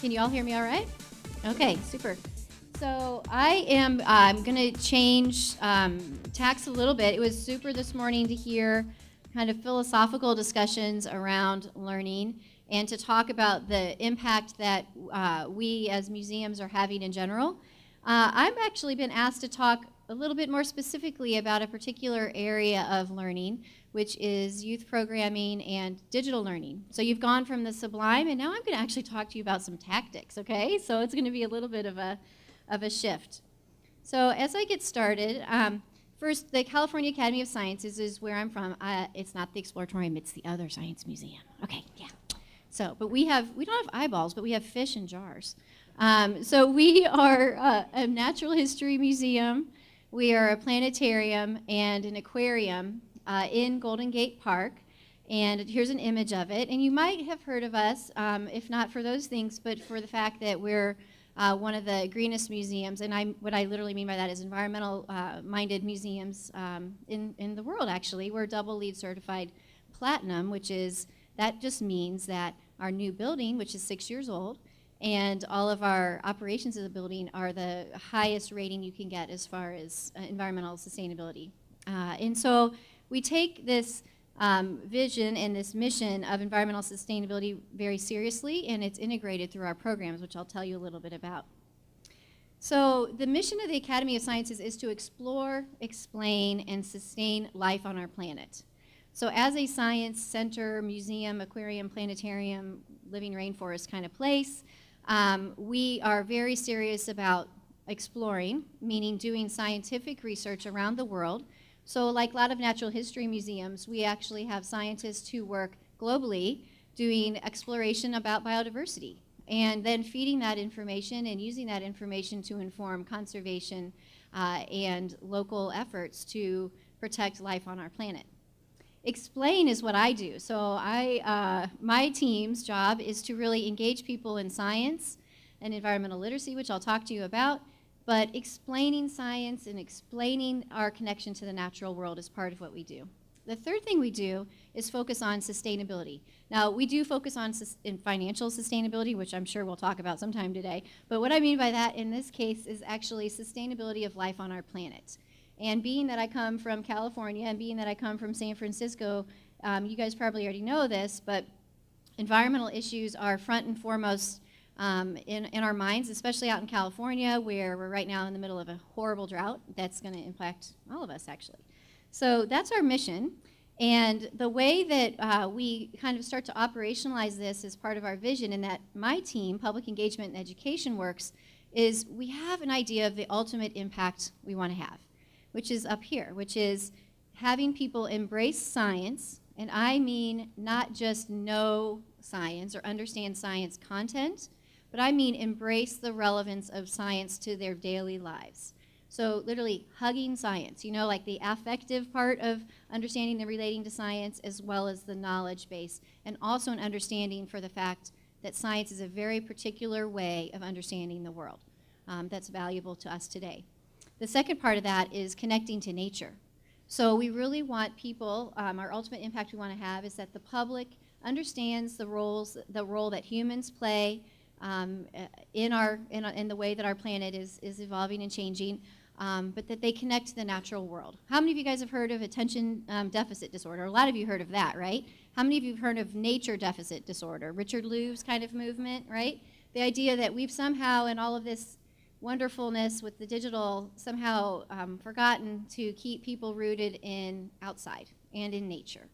Can you all hear me all right? Okay, super. So I'm going to change tacks a little bit. It was super this morning to hear kind of philosophical discussions around learning and to talk about the impact that we as museums are having in general. I've actually been asked to talk a little bit more specifically about a particular area of learning, which is youth programming and digital learning. So you've gone from the sublime, and now I'm going to actually talk to you about some tactics, okay? So it's going to be a little bit of a shift. So as I get started, first, the California Academy of Sciences is where I'm from. It's not the Exploratorium, it's the other science museum. Okay, yeah. So, but we don't have eyeballs, but we have fish in jars. So we are a natural history museum. We are a planetarium and an aquarium in Golden Gate Park. And here's an image of it. And you might have heard of us, if not for those things, but for the fact that we're one of the greenest museums. And what I literally mean by that is environmental-minded museums in the world, actually. We're double LEED certified platinum, that just means that our new building, which is 6 years old, and all of our operations of the building are the highest rating you can get as far as environmental sustainability. And so we take this vision and this mission of environmental sustainability very seriously, and it's integrated through our programs, which I'll tell you a little bit about. So the mission of the Academy of Sciences is to explore, explain, and sustain life on our planet. So as a science center, museum, aquarium, planetarium, living rainforest kind of place, we are very serious about exploring, meaning doing scientific research around the world. So like a lot of natural history museums, we actually have scientists who work globally doing exploration about biodiversity and then feeding that information and using that information to inform conservation and local efforts to protect life on our planet. Explain is what I do. So my team's job is to really engage people in science and environmental literacy, which I'll talk to you about, but explaining science and explaining our connection to the natural world is part of what we do. The third thing we do is focus on sustainability. Now, we do focus on financial sustainability, which I'm sure we'll talk about sometime today, but what I mean by that in this case is actually sustainability of life on our planet. And being that I come from California and being that I come from San Francisco, you guys probably already know this, but environmental issues are front and foremost in our minds, especially out in California, where we're right now in the middle of a horrible drought that's going to impact all of us, actually. So that's our mission. And the way that we kind of start to operationalize this as part of our vision, and that my team, Public Engagement and Education, works, is we have an idea of the ultimate impact we want to have, which is up here, which is having people embrace science, and I mean not just know science or understand science content, but I mean embrace the relevance of science to their daily lives. So literally hugging science, like the affective part of understanding and relating to science, as well as the knowledge base, and also an understanding for the fact that science is a very particular way of understanding the world that's valuable to us today. The second part of that is connecting to nature. So we really want people, our ultimate impact we want to have is that the public understands the role that humans play in the way that our planet is evolving and changing, but that they connect to the natural world. How many of you guys have heard of attention deficit disorder? A lot of you heard of that, right? How many of you have heard of nature deficit disorder? Richard Lou's kind of movement, right? The idea that we've somehow, in all of this wonderfulness with the digital, somehow forgotten to keep people rooted in outside and in nature.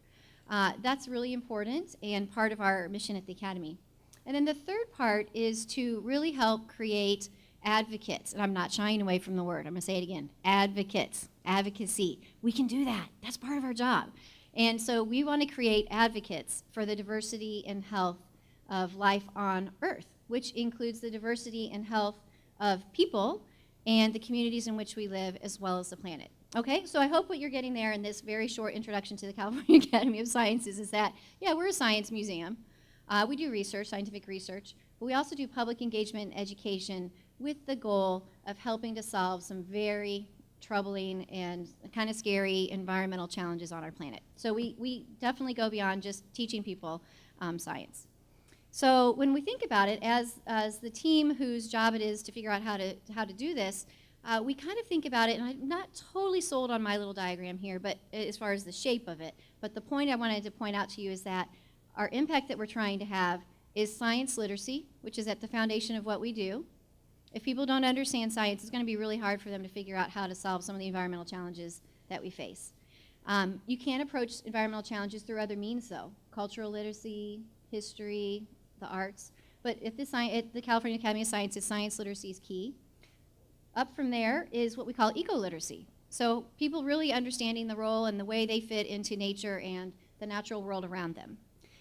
That's really important and part of our mission at the Academy. And then the third part is to really help create advocates. And I'm not shying away from the word. I'm going to say it again. Advocates. Advocacy. We can do that. That's part of our job. And so we want to create advocates for the diversity and health of life on Earth, which includes the diversity and health of people and the communities in which we live, as well as the planet. Okay, so I hope what you're getting there in this very short introduction to the California Academy of Sciences is that, yeah, we're a science museum. We do research, scientific research, but we also do public engagement and education with the goal of helping to solve some very troubling and kind of scary environmental challenges on our planet. So we definitely go beyond just teaching people science. So when we think about it, as the team whose job it is to figure out how to do this, we kind of think about it, and I'm not totally sold on my little diagram here, but as far as the shape of it. But the point I wanted to point out to you is that our impact that we're trying to have is science literacy, which is at the foundation of what we do. If people don't understand science, it's going to be really hard for them to figure out how to solve some of the environmental challenges that we face. You can approach environmental challenges through other means, though. Cultural literacy, history, the arts. But at the California Academy of Sciences, science literacy is key. Up from there is what we call eco-literacy. So people really understanding the role and the way they fit into nature and the natural world around them.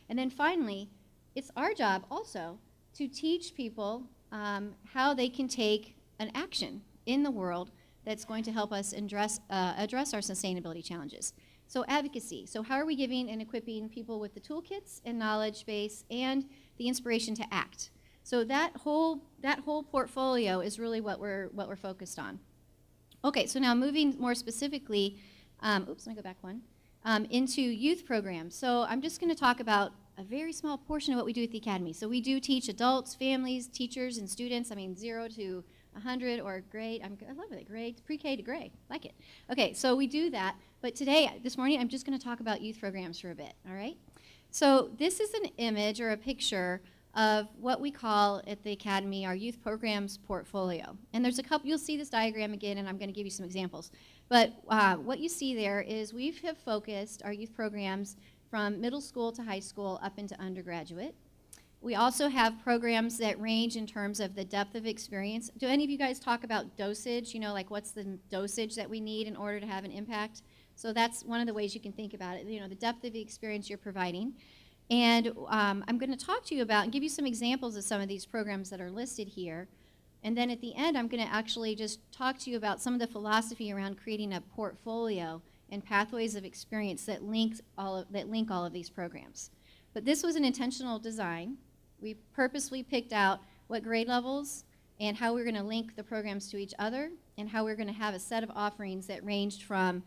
And then finally, it's our job also to teach people how they can take an action in the world that's going to help us address our sustainability challenges. So advocacy. So how are we giving and equipping people with the toolkits and knowledge base and the inspiration to act? So that whole portfolio is really what we're focused on. Okay, so now moving more specifically, let me go back one, into youth programs. So I'm just going to talk about a very small portion of what we do at the Academy. So we do teach adults, families, teachers, and students. 0 to 100 or grade. I love it, grade, pre-K to grade, like it. Okay, so we do that. But this morning, I'm just going to talk about youth programs for a bit, all right? So this is an image or a picture of what we call at the Academy our youth programs portfolio. And there's a couple, you'll see this diagram again, and I'm going to give you some examples. But what you see there is we have focused our youth programs from middle school to high school up into undergraduate. We also have programs that range in terms of the depth of experience. Do any of you guys talk about dosage? Like what's the dosage that we need in order to have an impact? So that's one of the ways you can think about it, the depth of the experience you're providing. And I'm going to talk to you about and give you some examples of some of these programs that are listed here. And then at the end, I'm going to actually just talk to you about some of the philosophy around creating a portfolio and pathways of experience that link all of these programs. But this was an intentional design. We purposely picked out what grade levels and how we're going to link the programs to each other and how we're going to have a set of offerings that ranged from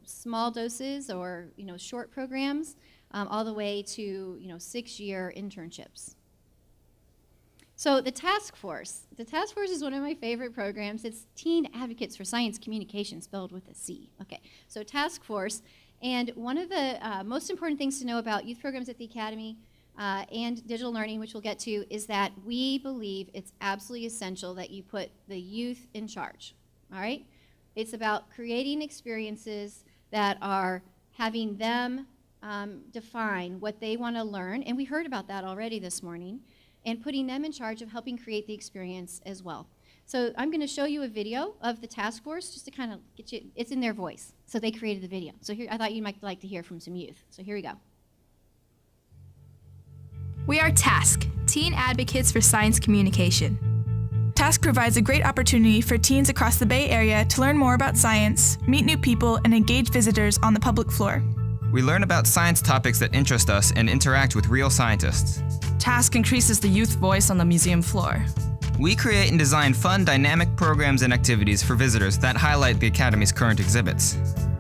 small doses or short programs all the way to 6-year internships. So the task force is one of my favorite programs. It's Teen Advocates for Science Communication, spelled with a C. Okay, so task force, and one of the most important things to know about youth programs at the Academy and digital learning, which we'll get to, is that we believe it's absolutely essential that you put the youth in charge, all right? It's about creating experiences that are having them define what they want to learn, and we heard about that already this morning, and putting them in charge of helping create the experience as well. So I'm going to show you a video of the task force just to kind of get you, it's in their voice. So they created the video. So here, I thought you might like to hear from some youth. So here we go. We are TASK, Teen Advocates for Science Communication. TASK provides a great opportunity for teens across the Bay Area to learn more about science, meet new people, and engage visitors on the public floor. We learn about science topics that interest us and interact with real scientists. TASK increases the youth voice on the museum floor. We create and design fun, dynamic programs and activities for visitors that highlight the Academy's current exhibits.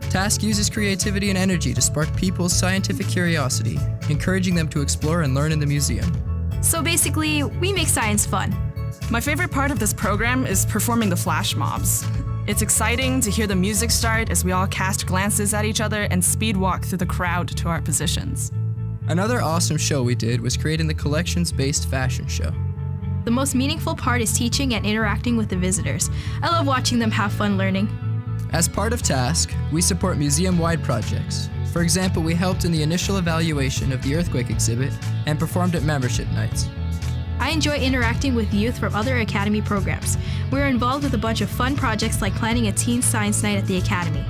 TASK uses creativity and energy to spark people's scientific curiosity, encouraging them to explore and learn in the museum. So basically, we make science fun. My favorite part of this program is performing the flash mobs. It's exciting to hear the music start as we all cast glances at each other and speed walk through the crowd to our positions. Another awesome show we did was creating the collections-based fashion show. The most meaningful part is teaching and interacting with the visitors. I love watching them have fun learning. As part of TASK, we support museum-wide projects. For example, we helped in the initial evaluation of the earthquake exhibit and performed at membership nights. I enjoy interacting with youth from other Academy programs. We're involved with a bunch of fun projects like planning a teen science night at the Academy.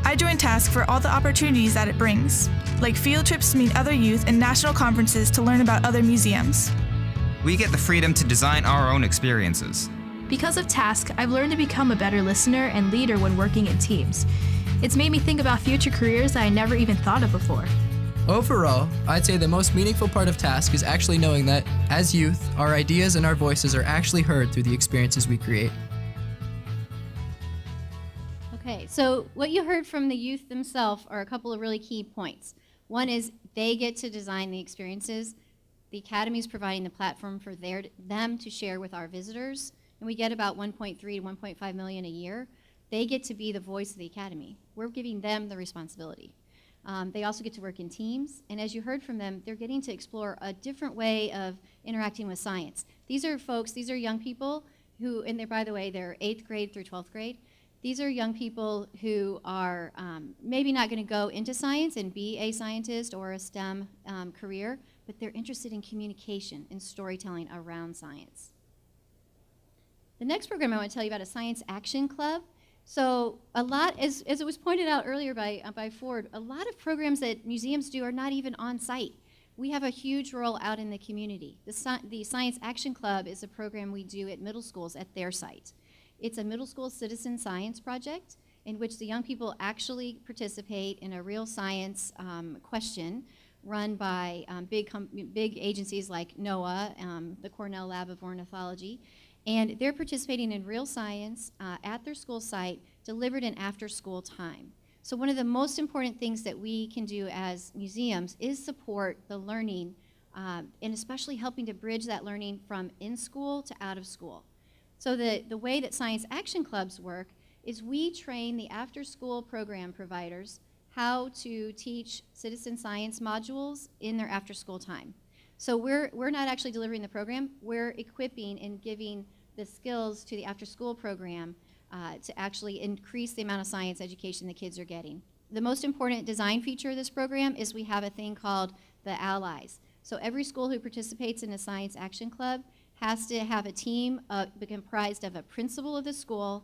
I joined TASK for all the opportunities that it brings, like field trips to meet other youth and national conferences to learn about other museums. We get the freedom to design our own experiences. Because of TASK, I've learned to become a better listener and leader when working in teams. It's made me think about future careers that I never even thought of before. Overall, I'd say the most meaningful part of TASK is actually knowing that, as youth, our ideas and our voices are actually heard through the experiences we create. Okay, so what you heard from the youth themselves are a couple of really key points. One is they get to design the experiences. the Academy is providing the platform for them to share with our visitors, and we get about 1.3 to 1.5 million a year. They get to be the voice of the Academy. We're giving them the responsibility. They also get to work in teams, and as you heard from them, they're getting to explore a different way of interacting with science. These are young people who, and they're, by the way, they're 8th grade through 12th grade. These are young people who are maybe not going to go into science and be a scientist or a STEM career, but they're interested in communication and storytelling around science. The next program I want to tell you about is Science Action Club. So a lot, as it was pointed out earlier by Ford, a lot of programs that museums do are not even on site. We have a huge role out in the community. The Science Action Club is a program we do at middle schools at their site. It's a middle school citizen science project in which the young people actually participate in a real science question run by big agencies like NOAA, the Cornell Lab of Ornithology, and they're participating in real science at their school site, delivered in after-school time. So one of the most important things that we can do as museums is support the learning, and especially helping to bridge that learning from in school to out of school. So the way that Science Action Clubs work is we train the after-school program providers how to teach citizen science modules in their after-school time. So we're not actually delivering the program, we're equipping and giving the skills to the after-school program to actually increase the amount of science education the kids are getting. The most important design feature of this program is we have a thing called the Allies. So every school who participates in a Science Action Club has to have a team comprised of a principal of the school,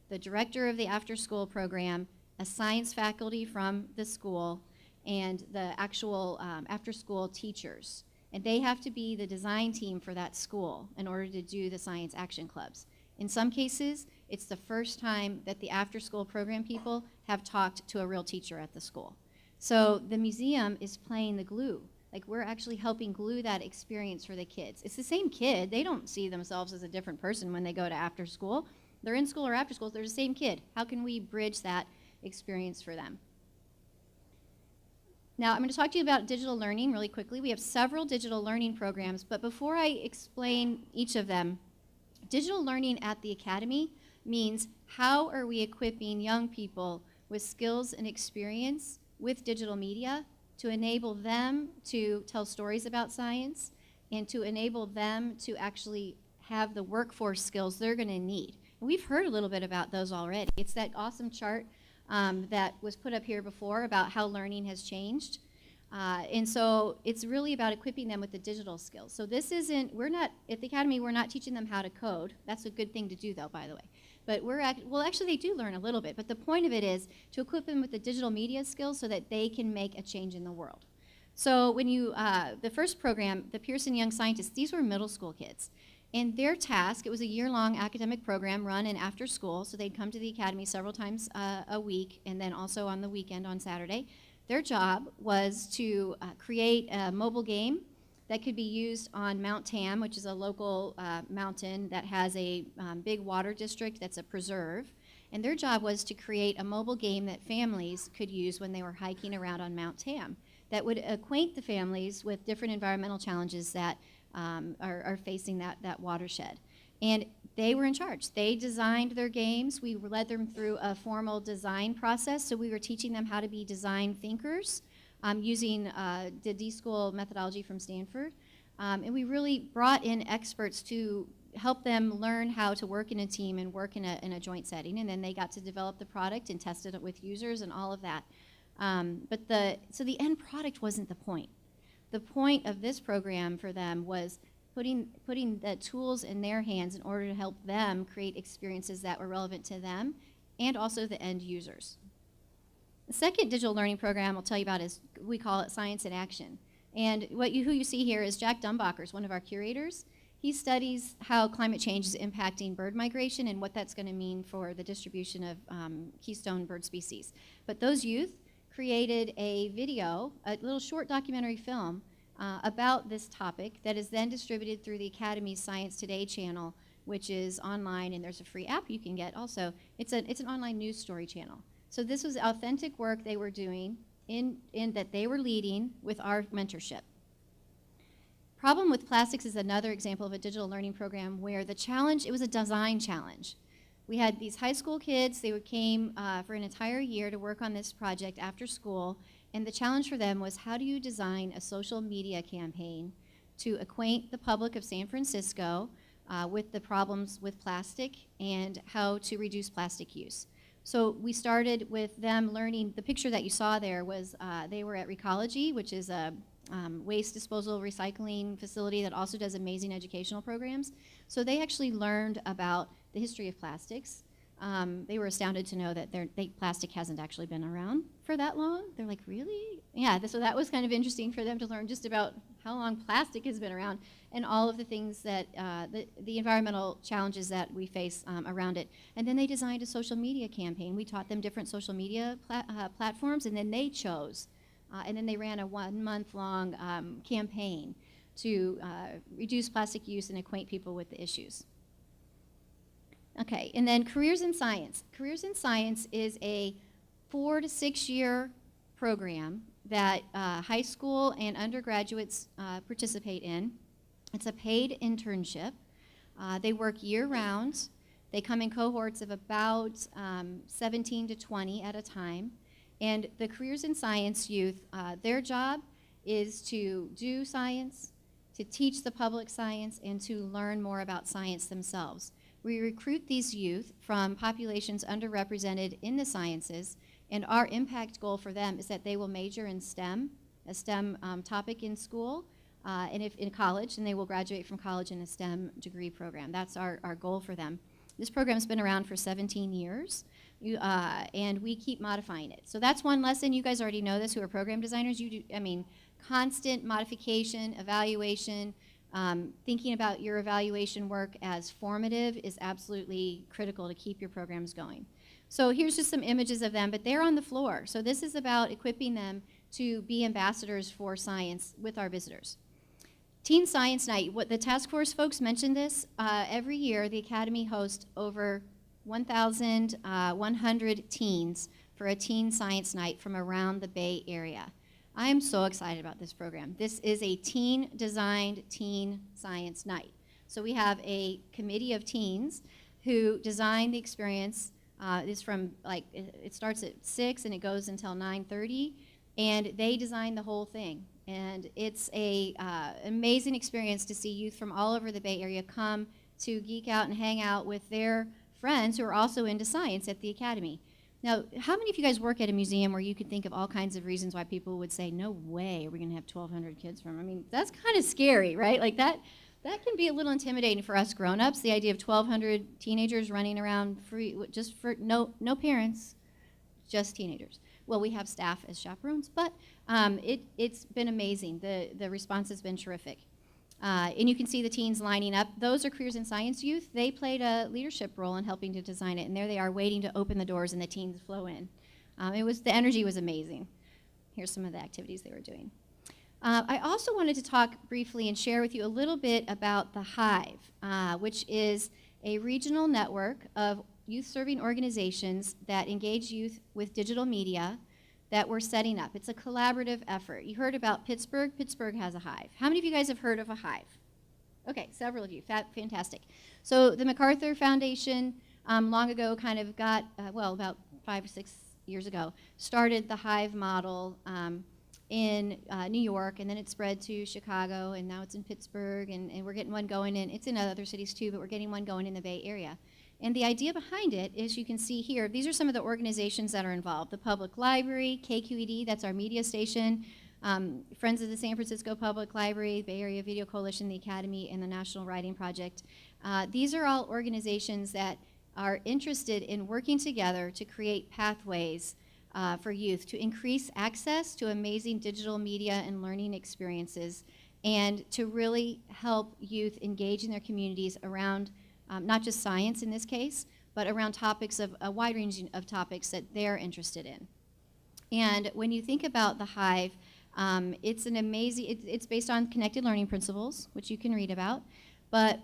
the director of the after-school program, a science faculty from the school, and the actual after-school teachers. And they have to be the design team for that school in order to do the Science Action Clubs. In some cases, it's the first time that the after-school program people have talked to a real teacher at the school. So the museum is playing the glue. Like, we're actually helping glue that experience for the kids. It's the same kid. They don't see themselves as a different person when they go to after school. They're in school or after school, they're the same kid. How can we bridge that experience for them? Now, I'm going to talk to you about digital learning really quickly. We have several digital learning programs, but before I explain each of them, digital learning at the Academy means how are we equipping young people with skills and experience with digital media to enable them to tell stories about science and to enable them to actually have the workforce skills they're going to need. And we've heard a little bit about those already. It's that awesome chart that was put up here before about how learning has changed. And so it's really about equipping them with the digital skills. So this isn't, at the Academy, we're not teaching them how to code. That's a good thing to do, though, by the way. But well, actually, they do learn a little bit. But the point of it is to equip them with the digital media skills so that they can make a change in the world. So when the first program, the Pearson Young Scientists, these were middle school kids. And their task, it was a year-long academic program run in after school, so they'd come to the Academy several times a week, and then also on the weekend on Saturday. Their job was to create a mobile game that could be used on Mount Tam, which is a local mountain that has a big water district that's a preserve. And their job was to create a mobile game that families could use when they were hiking around on Mount Tam that would acquaint the families with different environmental challenges that are facing that watershed. And they were in charge. They designed their games. We led them through a formal design process, so we were teaching them how to be design thinkers using the D-School methodology from Stanford. And we really brought in experts to help them learn how to work in a team and work in a joint setting. And then they got to develop the product and test it with users and all of that. So the end product wasn't the point. The point of this program for them was putting the tools in their hands in order to help them create experiences that were relevant to them and also the end users. The second digital learning program I'll tell you about is, we call it Science in Action. And who you see here is Jack Dumbacher, one of our curators. He studies how climate change is impacting bird migration and what that's going to mean for the distribution of keystone bird species. But those youth created a video, a little short documentary film about this topic that is then distributed through the Academy's Science Today channel, which is online, and there's a free app you can get also. It's an online news story channel. So this was authentic work they were doing in that they were leading with our mentorship. Problem with Plastics is another example of a digital learning program where the challenge, it was a design challenge. We had these high school kids, they came for an entire year to work on this project after school, and the challenge for them was, how do you design a social media campaign to acquaint the public of San Francisco with the problems with plastic and how to reduce plastic use. So we started with them learning. The picture that you saw there was they were at Recology, which is a waste disposal recycling facility that also does amazing educational programs. So they actually learned about the history of plastics. They were astounded to know that plastic hasn't actually been around for that long. They're like, really? Yeah, so that was kind of interesting for them to learn just about how long plastic has been around and all of the things that, the environmental challenges that we face around it. And then they designed a social media campaign. We taught them different social media platforms, and then they chose. And then they ran a 1-month-long campaign to reduce plastic use and acquaint people with the issues. Okay, and then Careers in Science. Careers in Science is a 4 to 6 year program that high school and undergraduates participate in. It's a paid internship. They work year-round. They come in cohorts of about 17 to 20 at a time. And the Careers in Science youth, their job is to do science, to teach the public science, and to learn more about science themselves. We recruit these youth from populations underrepresented in the sciences, and our impact goal for them is that they will major in STEM, a STEM topic in school, and if in college, and they will graduate from college in a STEM degree program. That's our goal for them. This program's been around for 17 years, and we keep modifying it. So that's one lesson. You guys already know this who are program designers. Constant modification, evaluation, thinking about your evaluation work as formative is absolutely critical to keep your programs going. So here's just some images of them, but they're on the floor. So this is about equipping them to be ambassadors for science with our visitors. Teen Science Night, what the task force folks mentioned this, every year the Academy hosts over 1,100 teens for a Teen Science Night from around the Bay Area. I am so excited about this program. This is a teen-designed Teen Science Night. So we have a committee of teens who design the experience. It's from, it starts at 6 and it goes until 9:30, and they design the whole thing. And it's a amazing experience to see youth from all over the Bay Area come to geek out and hang out with their friends who are also into science at the Academy. Now, how many of you guys work at a museum where you could think of all kinds of reasons why people would say, no way are we going to have 1,200 kids from? I mean, that's kind of scary, right? Like that can be a little intimidating for us grown-ups, the idea of 1,200 teenagers running around free, just for no parents, just teenagers. Well, we have staff as chaperones, but it's been amazing. The response has been terrific. And you can see the teens lining up. Those are Careers in Science youth. They played a leadership role in helping to design it, and there they are waiting to open the doors and the teens flow in. The energy was amazing. Here's some of the activities they were doing. I also wanted to talk briefly and share with you a little bit about the Hive, which is a regional network of youth-serving organizations that engage youth with digital media that we're setting up. It's a collaborative effort. You heard about Pittsburgh. Pittsburgh has a Hive. How many of you guys have heard of a Hive? Okay, several of you. Fantastic. So the MacArthur Foundation long ago kind of got, about 5 or 6 years ago, started the Hive model in New York, and then it spread to Chicago, and now it's in Pittsburgh, and we're getting one going in. It's in other cities too, but we're getting one going in the Bay Area. And the idea behind it is, you can see here, these are some of the organizations that are involved. The Public Library, KQED, that's our media station, Friends of the San Francisco Public Library, Bay Area Video Coalition, the Academy, and the National Writing Project. These are all organizations that are interested in working together to create pathways for youth to increase access to amazing digital media and learning experiences, and to really help youth engage in their communities around not just science in this case, but around topics of a wide range of topics that they're interested in. And when you think about the Hive, it's an amazing, it's based on connected learning principles, which you can read about, but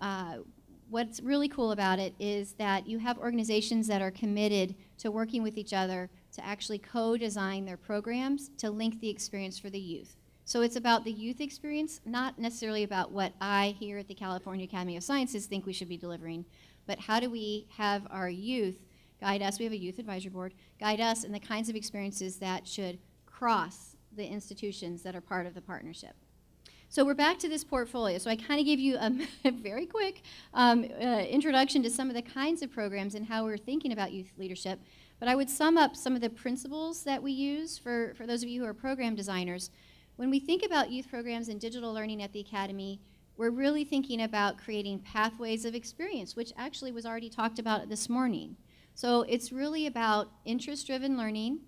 what's really cool about it is that you have organizations that are committed to working with each other to actually co-design their programs to link the experience for the youth. So it's about the youth experience, not necessarily about what I here at the California Academy of Sciences think we should be delivering, but how do we have our youth guide us, we have a youth advisory board, guide us in the kinds of experiences that should cross the institutions that are part of the partnership. So we're back to this portfolio. So I kind of gave you a very quick introduction to some of the kinds of programs and how we're thinking about youth leadership. But I would sum up some of the principles that we use for those of you who are program designers. When we think about youth programs and digital learning at the Academy, we're really thinking about creating pathways of experience, which actually was already talked about this morning. So it's really about interest-driven learning.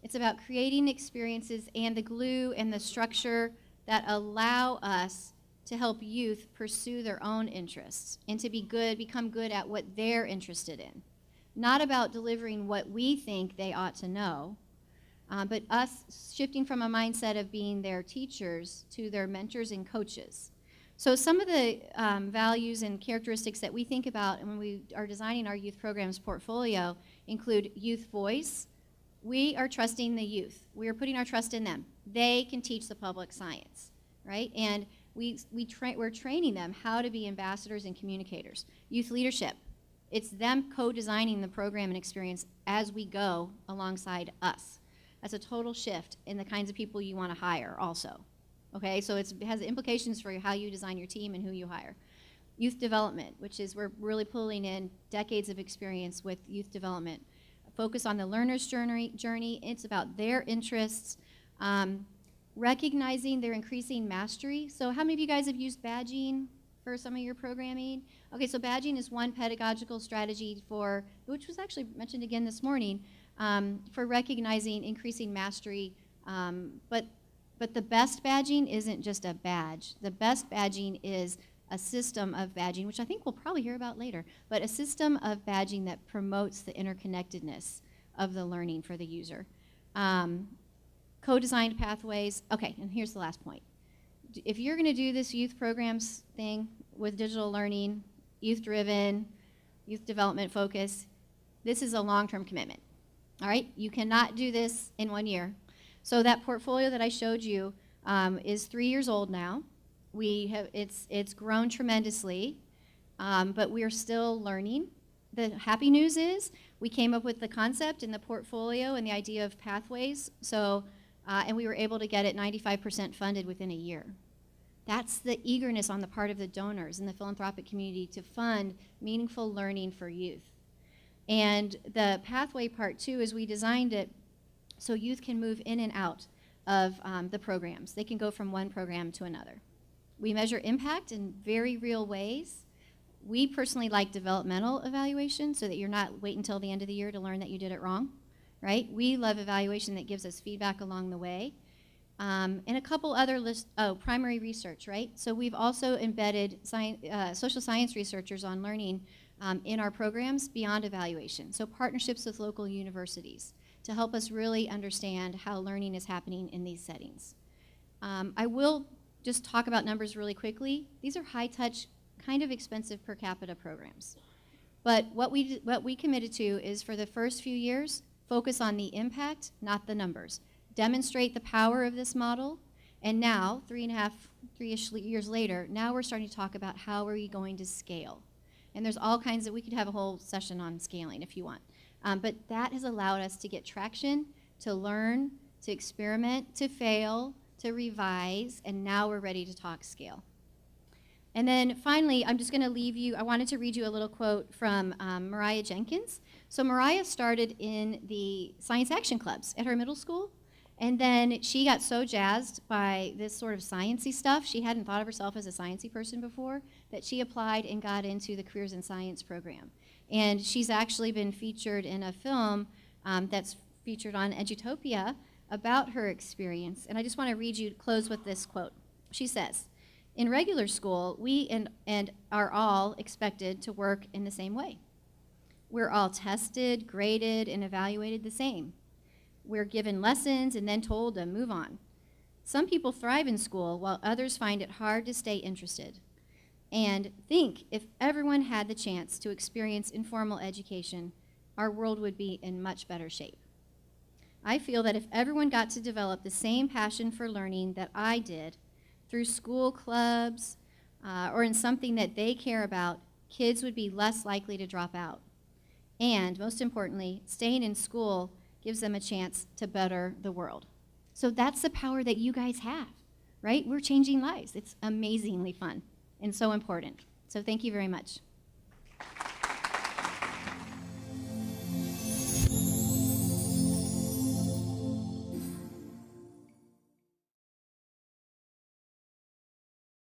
It's about creating experiences and the glue and the structure that allow us to help youth pursue their own interests and to become good at what they're interested in. Not about delivering what we think they ought to know, but us shifting from a mindset of being their teachers to their mentors and coaches. So some of the values and characteristics that we think about when we are designing our youth programs portfolio include youth voice. We are trusting the youth. We are putting our trust in them. They can teach the public science, right? And we're training them how to be ambassadors and communicators. Youth leadership. It's them co-designing the program and experience as we go alongside us. That's a total shift in the kinds of people you want to hire also. Okay, so it has implications for how you design your team and who you hire. Youth development, which is we're really pulling in decades of experience with youth development. Focus on the learner's journey. It's about their interests. Recognizing their increasing mastery. So how many of you guys have used badging for some of your programming? Okay, so badging is one pedagogical strategy which was actually mentioned again this morning, for recognizing increasing mastery. But the best badging isn't just a badge. The best badging is a system of badging, which I think we'll probably hear about later, but a system of badging that promotes the interconnectedness of the learning for the user. Co-designed pathways. Okay, and here's the last point. If you're going to do this youth programs thing with digital learning, youth-driven, youth development focus, this is a long-term commitment. All right? You cannot do this in 1 year. So that portfolio that I showed you is 3 years old now. It's grown tremendously, but we're still learning. The happy news is we came up with the concept and the portfolio and the idea of pathways. So, and we were able to get it 95% funded within a year. That's the eagerness on the part of the donors and the philanthropic community to fund meaningful learning for youth. And the pathway part too is we designed it so youth can move in and out of the programs. They can go from one program to another. We measure impact in very real ways. We personally like developmental evaluation so that you're not waiting until the end of the year to learn that you did it wrong, right? We love evaluation that gives us feedback along the way. And a couple other primary research, right? So we've also embedded social science researchers on learning in our programs beyond evaluation. So partnerships with local universities to help us really understand how learning is happening in these settings. I will just talk about numbers really quickly. These are high-touch, kind of expensive per capita programs. But what we committed to is for the first few years, focus on the impact, not the numbers. Demonstrate the power of this model, and now, 3.5-ish years later, now we're starting to talk about how are we going to scale. And there's all kinds of, we could have a whole session on scaling if you want. But that has allowed us to get traction, to learn, to experiment, to fail, to revise, and now we're ready to talk scale. And then finally, I'm just going to leave you, I wanted to read you a little quote from Mariah Jenkins. So Mariah started in the science action clubs at her middle school, and then she got so jazzed by this sort of sciencey stuff, she hadn't thought of herself as a sciencey person before, that she applied and got into the Careers in Science program. And she's actually been featured in a film that's featured on Edutopia about her experience. And I just want to close with this quote. She says, "In regular school, we and are all expected to work in the same way. We're all tested, graded, and evaluated the same. We're given lessons and then told to move on. Some people thrive in school while others find it hard to stay interested. And think if everyone had the chance to experience informal education, our world would be in much better shape." I feel that if everyone got to develop the same passion for learning that I did through school clubs or in something that they care about, kids would be less likely to drop out. And most importantly, staying in school gives them a chance to better the world. So that's the power that you guys have, right? We're changing lives. It's amazingly fun and so important. So thank you very much.